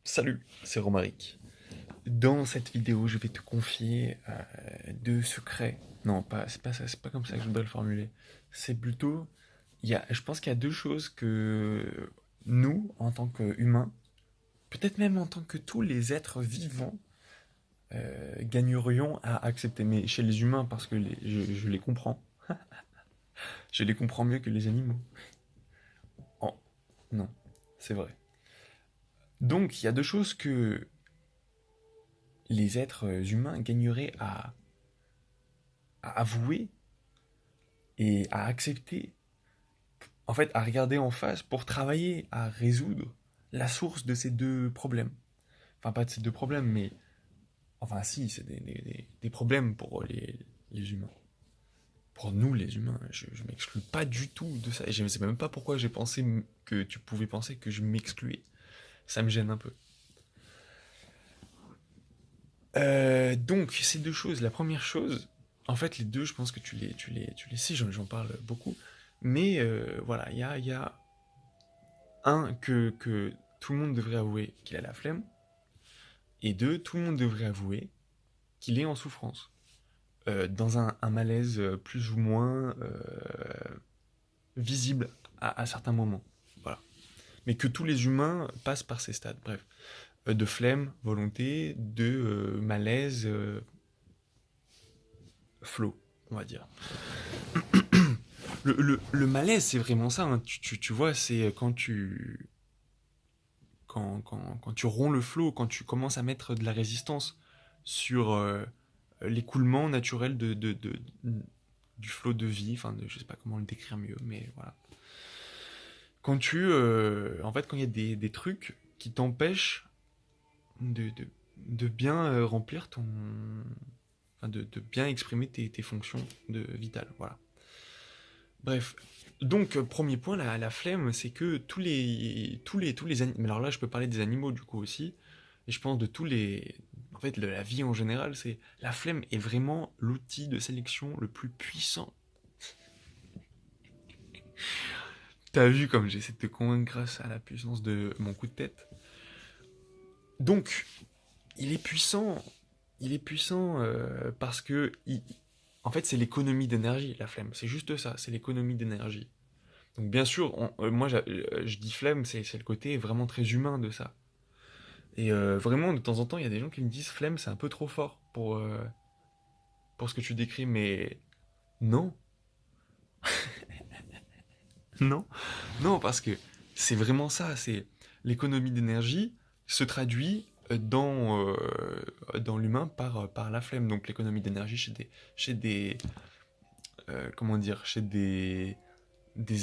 Salut, c'est Romaric. Dans cette vidéo, je vais te confier deux secrets. Non, c'est pas ça, c'est pas comme ça que je voudrais le formuler. C'est plutôt, je pense qu'il y a deux choses que nous, en tant qu'humains, peut-être même en tant que tous les êtres vivants, gagnerions à accepter. Mais chez les humains, parce que je les comprends. Je les comprends mieux que les animaux. Oh, non, c'est vrai. Donc, il y a deux choses que les êtres humains gagneraient à avouer et à accepter, en fait, à regarder en face pour travailler à résoudre la source de ces deux problèmes. Enfin, pas de ces deux problèmes, mais enfin, si, c'est des problèmes pour les humains. Pour nous, les humains, je m'exclus pas du tout de ça. Et je ne sais même pas pourquoi j'ai pensé que tu pouvais penser que je m'excluais. Ça me gêne un peu. Donc, ces deux choses. La première chose, en fait, les deux, je pense que tu les sais, j'en parle beaucoup. Mais voilà, il y a un, que tout le monde devrait avouer qu'il a la flemme, et deux, tout le monde devrait avouer qu'il est en souffrance, dans un malaise plus ou moins visible à certains moments. Voilà. Mais que tous les humains passent par ces stades, bref. De flemme, volonté, de malaise, flow, on va dire. Le malaise, c'est vraiment ça, hein. Tu vois, c'est quand tu romps le flot, quand tu commences à mettre de la résistance sur l'écoulement naturel du flot de vie, enfin, je sais pas comment le décrire mieux, mais voilà. En fait, quand il y a des trucs qui t'empêchent de bien remplir enfin, de bien exprimer tes fonctions vitales, voilà. Bref, donc premier point, la flemme, c'est que tous les animaux, alors là je peux parler des animaux du coup aussi, et je pense de en fait de la vie en général, c'est la flemme est vraiment l'outil de sélection le plus puissant. T'as vu comme j'essaie de te convaincre grâce à la puissance de mon coup de tête. Donc, il est puissant, parce que, en fait c'est l'économie d'énergie, la flemme, c'est juste ça, c'est l'économie d'énergie. Donc bien sûr, moi je dis flemme, c'est le côté vraiment très humain de ça. Et vraiment, de temps en temps, il y a des gens qui me disent flemme, c'est un peu trop fort pour ce que tu décris, mais non, non, non, parce que c'est vraiment ça, c'est l'économie d'énergie se traduit dans l'humain par la flemme. Donc l'économie d'énergie comment dire, chez des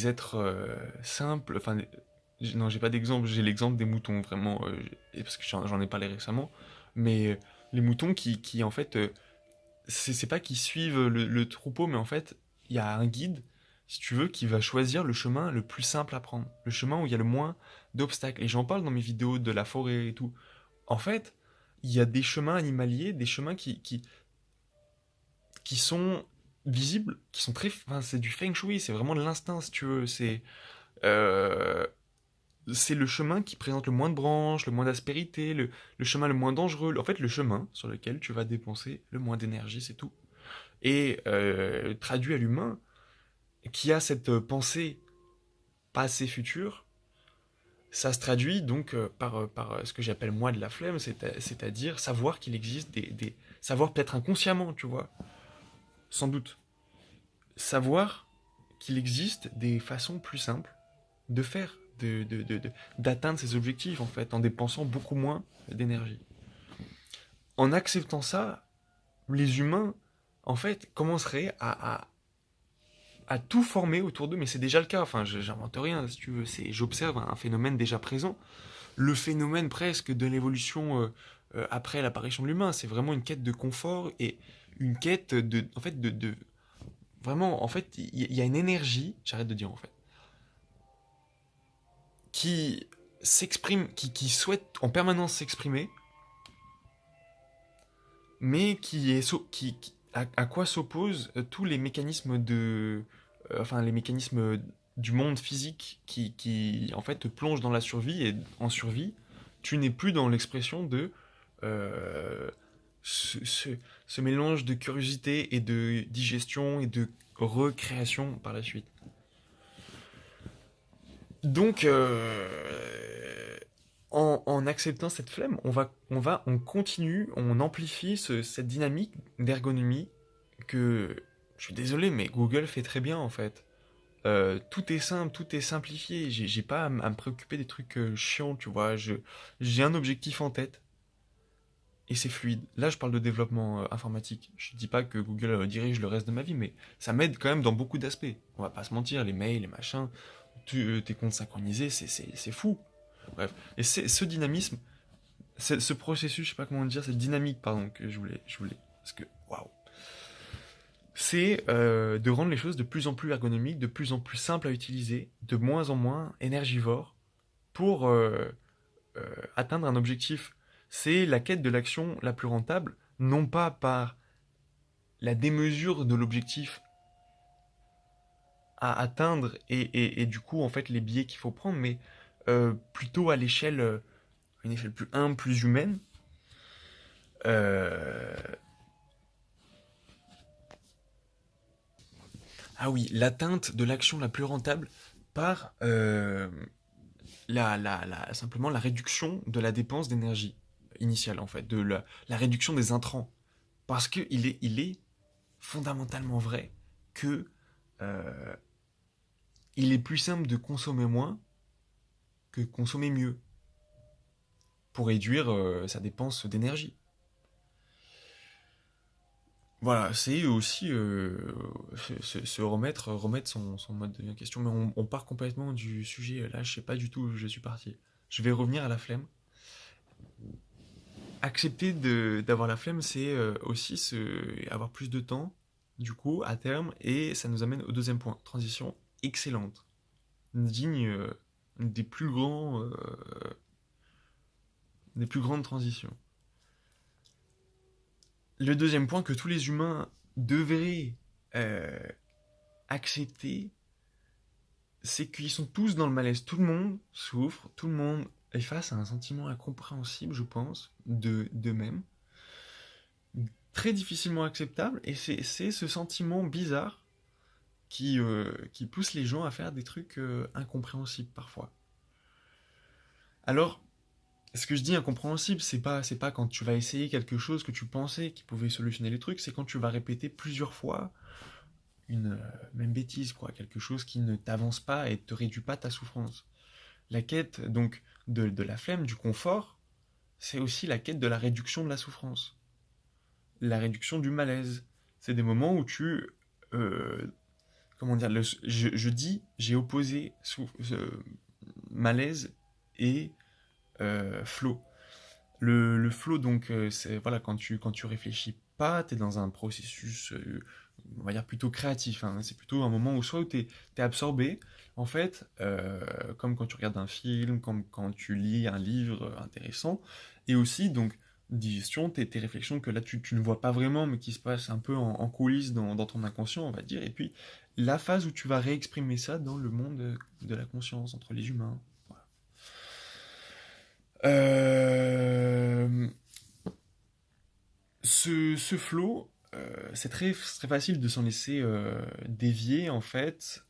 êtres simples, enfin, non, j'ai pas d'exemple, j'ai l'exemple des moutons, vraiment, parce que j'en ai parlé récemment, mais les moutons qui en fait, c'est pas qu'ils suivent le troupeau, mais en fait, il y a un guide, si tu veux, qui va choisir le chemin le plus simple à prendre, le chemin où il y a le moins d'obstacles. Et j'en parle dans mes vidéos de la forêt et tout. En fait, il y a des chemins animaliers, des chemins qui sont visibles, qui sont très... Enfin, c'est du feng shui, c'est vraiment de l'instinct, si tu veux. Euh, c'est le chemin qui présente le moins de branches, le moins d'aspérité, le chemin le moins dangereux. En fait, le chemin sur lequel tu vas dépenser le moins d'énergie, c'est tout. Et traduit à l'humain, qui a cette pensée passé future, ça se traduit donc par ce que j'appelle moi de la flemme, c'est-à-dire savoir qu'il existe savoir peut-être inconsciemment, tu vois, sans doute, savoir qu'il existe des façons plus simples de faire, d'atteindre ses objectifs en fait, en dépensant beaucoup moins d'énergie. En acceptant ça, les humains, en fait, commenceraient à tout former autour d'eux, mais c'est déjà le cas, enfin, j'invente rien, si tu veux, j'observe un phénomène déjà présent, le phénomène presque de l'évolution après l'apparition de l'humain, c'est vraiment une quête de confort et une quête en fait, vraiment, en fait, il y a une énergie, j'arrête de dire en fait, qui s'exprime, qui souhaite en permanence s'exprimer, mais à quoi s'opposent tous les mécanismes enfin les mécanismes du monde physique qui en fait te plongent dans la survie et en survie Tu n'es plus dans l'expression de euh, ce, ce- ce mélange de curiosité et de digestion et de recréation par la suite. Donc, en acceptant cette flemme, on continue, on amplifie cette dynamique d'ergonomie que, je suis désolé, mais Google fait très bien en fait. Tout est simple, tout est simplifié. J'ai pas à me préoccuper des trucs chiants, tu vois. J'ai un objectif en tête et c'est fluide. Là, je parle de développement informatique. Je dis pas que Google dirige le reste de ma vie, mais ça m'aide quand même dans beaucoup d'aspects. On va pas se mentir, les mails, les machins, tes comptes synchronisés, c'est fou. Bref. Et c'est ce dynamisme, ce processus, je sais pas comment dire, cette dynamique, pardon, que je voulais. Parce que, waouh. C'est de rendre les choses de plus en plus ergonomiques, de plus en plus simples à utiliser, de moins en moins énergivores, pour atteindre un objectif. C'est la quête de l'action la plus rentable, non pas par la démesure de l'objectif à atteindre et du coup en fait les biais qu'il faut prendre, mais plutôt à une échelle plus humble, plus humaine. Euh, Ah oui, l'atteinte de l'action la plus rentable par simplement la réduction de la dépense d'énergie initiale, en fait, de la réduction des intrants. Parce qu'il est fondamentalement vrai que euh, il est plus simple de consommer moins que de consommer mieux pour réduire sa dépense d'énergie. Voilà, c'est aussi se remettre son mode de vie en question. Mais on part complètement du sujet. Là, je sais pas du tout où je suis parti. Je vais revenir à la flemme. Accepter d'avoir la flemme, c'est aussi avoir plus de temps, du coup, à terme. Et ça nous amène au deuxième point. Transition excellente. Digne des plus grandes transitions. Le deuxième point que tous les humains devraient euh, accepter, c'est qu'ils sont tous dans le malaise. Tout le monde souffre, tout le monde est face à un sentiment incompréhensible, je pense, d'eux-mêmes, très difficilement acceptable, et c'est ce sentiment bizarre qui pousse les gens à faire des trucs incompréhensibles parfois. Alors, ce que je dis incompréhensible, c'est pas quand tu vas essayer quelque chose que tu pensais qui pouvait solutionner les trucs, c'est quand tu vas répéter plusieurs fois une même bêtise, quoi, quelque chose qui ne t'avance pas et te réduit pas ta souffrance. La quête donc de la flemme, du confort, c'est aussi la quête de la réduction de la souffrance, la réduction du malaise. C'est des moments où euh, comment dire, je dis, j'ai opposé malaise et flow. Le flow, donc, c'est voilà, quand tu réfléchis pas, tu es dans un processus, on va dire plutôt créatif, hein. C'est plutôt un moment où soit où tu es absorbé, en fait, comme quand tu regardes un film, comme quand tu lis un livre intéressant, et aussi, donc, digestion, tes réflexions que là tu ne vois pas vraiment, mais qui se passent un peu en coulisses dans ton inconscient, on va dire, et puis la phase où tu vas réexprimer ça dans le monde de la conscience, entre les humains. Voilà. Euh, ce flow, c'est très facile de s'en laisser dévier en fait.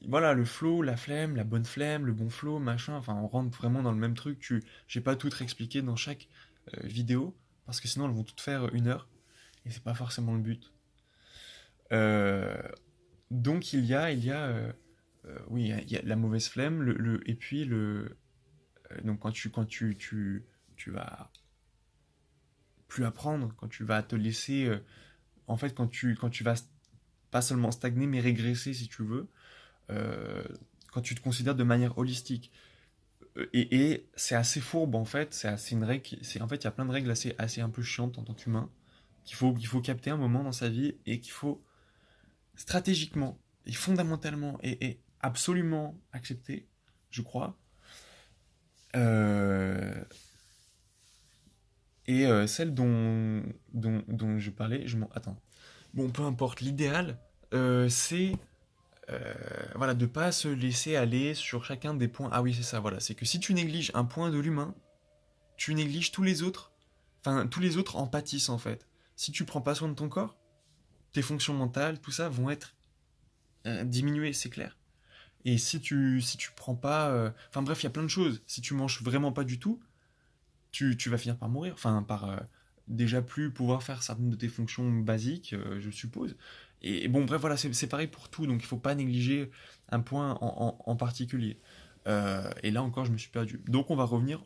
Voilà, le flow, la flemme, la bonne flemme, le bon flow, machin, enfin on rentre vraiment dans le même truc. J'ai pas tout réexpliqué dans chaque vidéo, parce que sinon elles vont toutes faire 1 heure, et c'est pas forcément le but. Euh, donc oui, il y a la mauvaise flemme, et puis donc tu vas plus apprendre, quand tu vas te laisser, en fait, quand tu vas pas seulement stagner, mais régresser si tu veux, euh, quand tu te considères de manière holistique. Et c'est assez fourbe en fait, c'est assez une règle, en fait il y a plein de règles assez un peu chiantes en tant qu'humain, qu'il faut capter un moment dans sa vie et qu'il faut stratégiquement et fondamentalement et absolument accepter, je crois. Euh, celle dont je parlais, attends. Bon, peu importe, l'idéal, c'est Voilà, de pas se laisser aller sur chacun des points. Ah oui, c'est ça, voilà. C'est que si tu négliges un point de l'humain, tu négliges tous les autres. Enfin, tous les autres en pâtissent en fait. Si tu prends pas soin de ton corps, tes fonctions mentales, tout ça vont être diminuées, c'est clair. Et si tu prends pas. Enfin bref, il y a plein de choses. Si tu manges vraiment pas du tout, tu vas finir par mourir. Enfin, par déjà plus pouvoir faire certaines de tes fonctions basiques, je suppose. Et bon, bref, voilà, c'est pareil pour tout. Donc il faut pas négliger un point en particulier. Et là encore, je me suis perdu. Donc on va revenir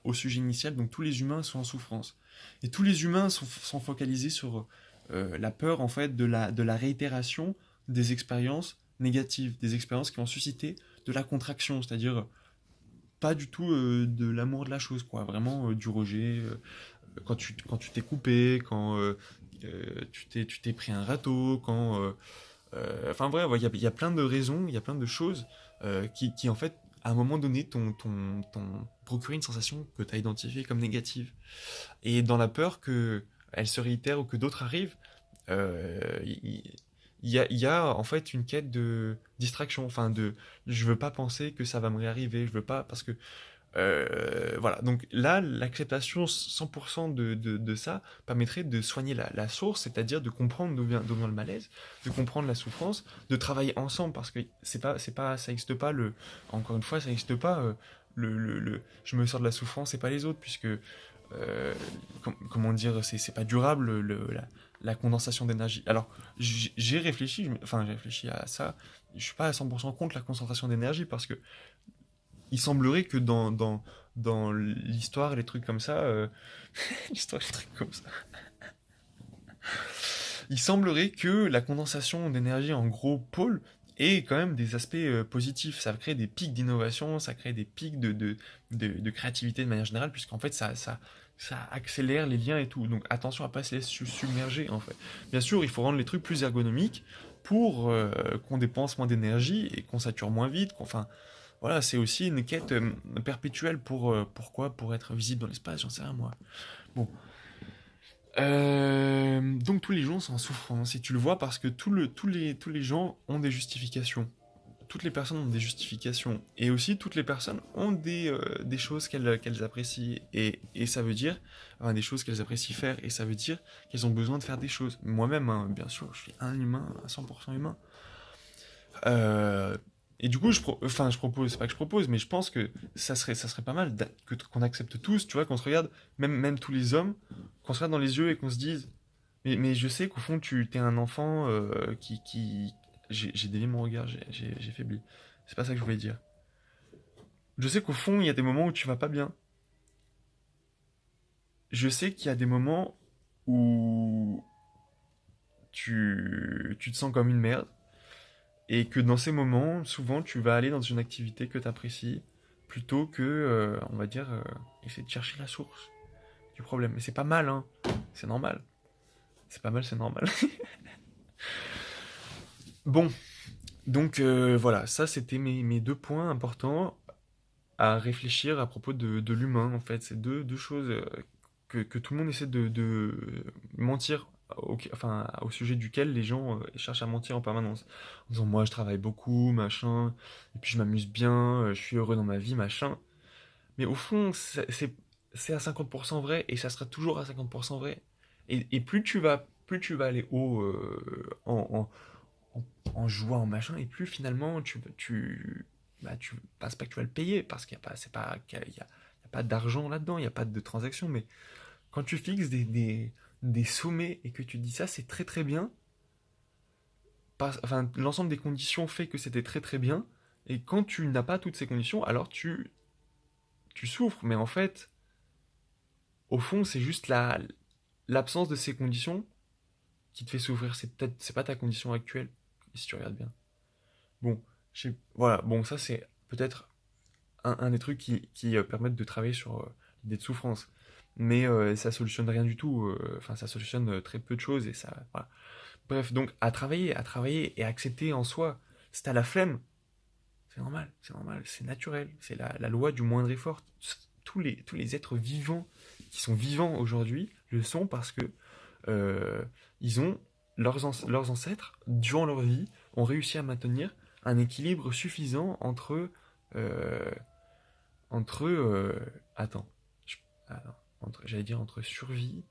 au sujet initial. Donc tous les humains sont en souffrance. Et tous les humains sont focalisés sur la peur, en fait, de la réitération des expériences négatives, des expériences qui vont susciter de la contraction, c'est-à-dire pas du tout de l'amour de la chose, quoi. Vraiment du rejet. Quand tu t'es coupé, quand tu t'es pris un râteau, quand. Enfin, bref, il y a plein de raisons, il y a plein de choses qui, en fait, à un moment donné, t'ont procuré une sensation que tu as identifiée comme négative. Et dans la peur que elle se réitère ou que d'autres arrivent, il y a en fait une quête de distraction, enfin de je veux pas penser que ça va me réarriver, je veux pas parce que voilà, donc là, l'acceptation 100% de ça permettrait de soigner la source, c'est-à-dire de comprendre d'où vient le malaise, de comprendre la souffrance, de travailler ensemble, parce que ça n'existe pas encore une fois, ça n'existe pas je me sors de la souffrance et pas les autres, puisque, comment dire, c'est pas durable la condensation d'énergie. Alors, j'ai réfléchi, enfin, j'ai réfléchi à ça, je suis pas à 100% contre la concentration d'énergie, parce que il semblerait que dans l'histoire et les trucs comme ça, l'histoire et les trucs comme ça, il semblerait que la condensation d'énergie en gros pôles ait quand même des aspects positifs. Ça crée des pics d'innovation, ça crée des pics de créativité de manière générale, puisqu'en fait ça accélère les liens et tout. Donc attention à pas se laisser submerger en fait. Bien sûr, il faut rendre les trucs plus ergonomiques pour qu'on dépense moins d'énergie et qu'on sature moins vite. Enfin, voilà, c'est aussi une quête perpétuelle pourquoi? Pour être visible dans l'espace, j'en sais rien moi. Bon. Donc tous les gens sont en souffrance, et tu le vois parce que tous les gens ont des justifications. Toutes les personnes ont des justifications. Et aussi, toutes les personnes ont des choses qu'elles apprécient. Et ça veut dire, enfin, des choses qu'elles apprécient faire. Et ça veut dire qu'elles ont besoin de faire des choses. Moi-même, hein, bien sûr, je suis un humain, à 100% humain. Euh, et du coup, enfin, je propose, c'est pas que je propose, mais je pense que ça serait pas mal qu'on accepte tous, tu vois, qu'on se regarde, même tous les hommes, qu'on se regarde dans les yeux et qu'on se dise, mais je sais qu'au fond, tu t'es un enfant j'ai dévié mon regard, j'ai faibli. C'est pas ça que je voulais dire. Je sais qu'au fond, il y a des moments où tu vas pas bien. Je sais qu'il y a des moments où tu te sens comme une merde. Et que dans ces moments, souvent, tu vas aller dans une activité que tu apprécies plutôt que, on va dire, essayer de chercher la source du problème. Mais c'est pas mal, hein. C'est normal. C'est pas mal, c'est normal. Bon, donc voilà, ça c'était mes deux points importants à réfléchir à propos de l'humain, en fait. C'est deux choses que tout le monde essaie de mentir, enfin, au sujet duquel les gens cherchent à mentir en permanence. En disant, moi je travaille beaucoup, machin, et puis je m'amuse bien, je suis heureux dans ma vie, machin. Mais au fond, c'est à 50% vrai, et ça sera toujours à 50% vrai. Et plus tu vas aller haut en jouant en machin, et plus finalement tu penses pas que tu vas le payer, parce qu'il y a pas, c'est pas, qu'il y a pas d'argent là-dedans, il n'y a pas de transaction, mais quand tu fixes des sommets et que tu dis ça, c'est très très bien, enfin, l'ensemble des conditions fait que c'était très très bien, et quand tu n'as pas toutes ces conditions, alors tu souffres, mais en fait, au fond, c'est juste l'absence de ces conditions qui te fait souffrir, c'est pas ta condition actuelle, si tu regardes bien. Bon, voilà, bon, ça c'est peut-être un des trucs qui permettent de travailler sur l'idée de souffrance. Mais ça solutionne rien du tout. Enfin, ça solutionne très peu de choses et ça. Voilà. Bref, donc à travailler et à accepter en soi. Si t'as la flemme, c'est normal, c'est naturel. C'est la loi du moindre effort. Tous les êtres vivants qui sont vivants aujourd'hui le sont parce que ils ont leurs ancêtres, durant leur vie, ont réussi à maintenir un équilibre suffisant euh, entre, attends, je- attends, j'allais dire entre survie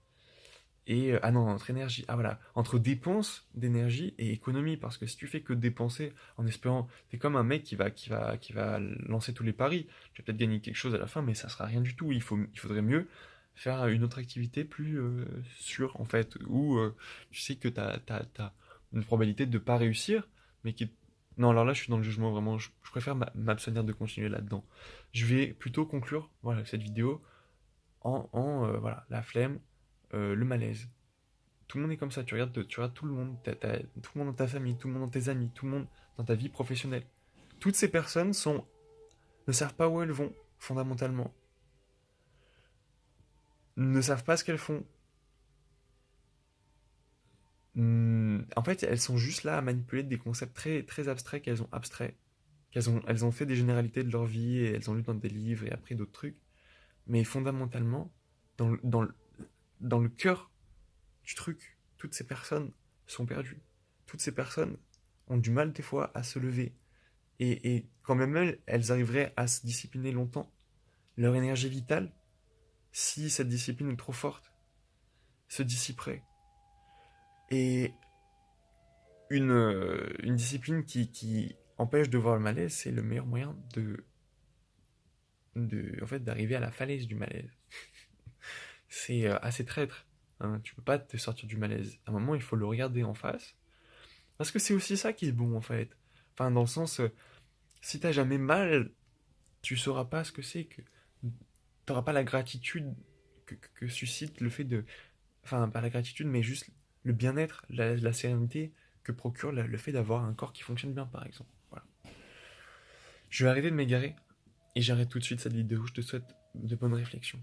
et, ah non, entre énergie, ah voilà, entre dépenses d'énergie et économie, parce que si tu fais que dépenser en espérant, t'es comme un mec qui va lancer tous les paris, tu vas peut-être gagner quelque chose à la fin, mais ça sera rien du tout, il faudrait mieux faire une autre activité plus sûre, en fait, où tu sais que t'as une probabilité de pas réussir, mais qui... Non, alors là, je suis dans le jugement, vraiment, je préfère m'abstenir de continuer là-dedans. Je vais plutôt conclure, voilà, cette vidéo voilà, la flemme, le malaise. Tout le monde est comme ça, tu regardes tout le monde, tout le monde dans ta famille, tout le monde dans tes amis, tout le monde dans ta vie professionnelle. Toutes ces personnes ne savent pas où elles vont, fondamentalement. Ne savent pas ce qu'elles font. En fait, elles sont juste là à manipuler des concepts très, très abstraits elles ont fait des généralités de leur vie et elles ont lu dans des livres et appris d'autres trucs. Mais fondamentalement, dans le, dans le, dans le cœur du truc, toutes ces personnes sont perdues. Toutes ces personnes ont du mal des fois à se lever. Et quand même elles arriveraient à se discipliner longtemps, leur énergie vitale, si cette discipline est trop forte, se dissiperait. Et une discipline qui empêche de voir le malaise, c'est le meilleur moyen en fait, d'arriver à la falaise du malaise. C'est assez traître. Hein. Tu peux pas te sortir du malaise. À un moment, il faut le regarder en face. Parce que c'est aussi ça qui est bon, en fait. Enfin, dans le sens, si t'as jamais mal, tu sauras pas ce que c'est que... T'auras pas la gratitude que suscite le fait de... Enfin, pas la gratitude, mais juste le bien-être, la sérénité que procure le fait d'avoir un corps qui fonctionne bien, par exemple. Voilà. Je vais arrêter de m'égarer et j'arrête tout de suite cette vidéo. Je te souhaite de bonnes réflexions.